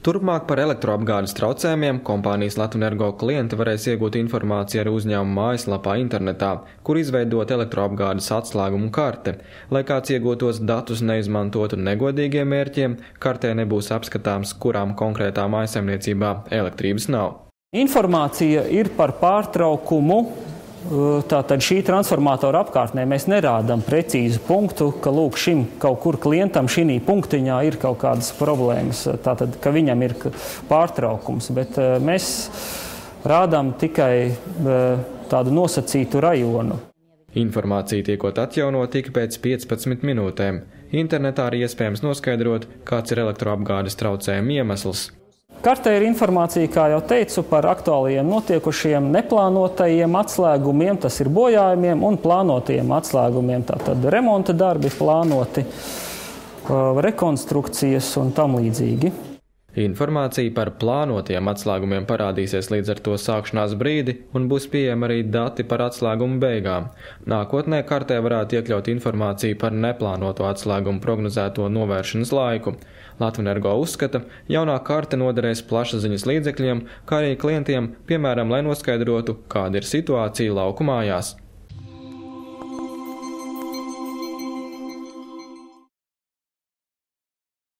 Turpmāk par elektroapgādes traucējumiem kompānijas Latvenergo klienti varēs iegūt informāciju arī uzņēmuma mājaslapā internetā, kur izveidot elektroapgādes atslēgumu karte. Lai kāds iegūtos datus neizmantotu negodīgiem mērķiem, kartē nebūs apskatāms, kurām konkrētā mājsaimniecībā elektrības nav. Informācija ir par pārtraukumu. Tātad šī transformatora apkārtnē mēs nerādām precīzu punktu, ka lūk šim kaut kur klientam šī punktiņā ir kaut kādas problēmas, tātad, ka viņam ir pārtraukums, bet mēs rādām tikai tādu nosacītu rajonu. Informācija tiekot atjaunot tik pēc 15 minūtēm. Internetā arī iespējams noskaidrot, kāds ir elektroapgādes traucējuma iemesls. Kartē ir informācija, kā jau teicu, par aktuālajiem notiekušiem neplānotajiem atslēgumiem, tas ir bojājumiem un plānotajiem atslēgumiem, tātad remonta darbi plānoti, rekonstrukcijas un tam līdzīgi. Informācija par plānotiem atslēgumiem parādīsies līdz ar to sākšanās brīdi un būs pieejami arī dati par atslēgumu beigām. Nākotnē kartē varētu iekļaut informāciju par neplānoto atslēgumu prognozēto novēršanas laiku. Latvenergo uzskata, jaunā karte noderēs plašsaziņas līdzekļiem, kā arī klientiem, piemēram, lai noskaidrotu, kāda ir situācija lauku mājās.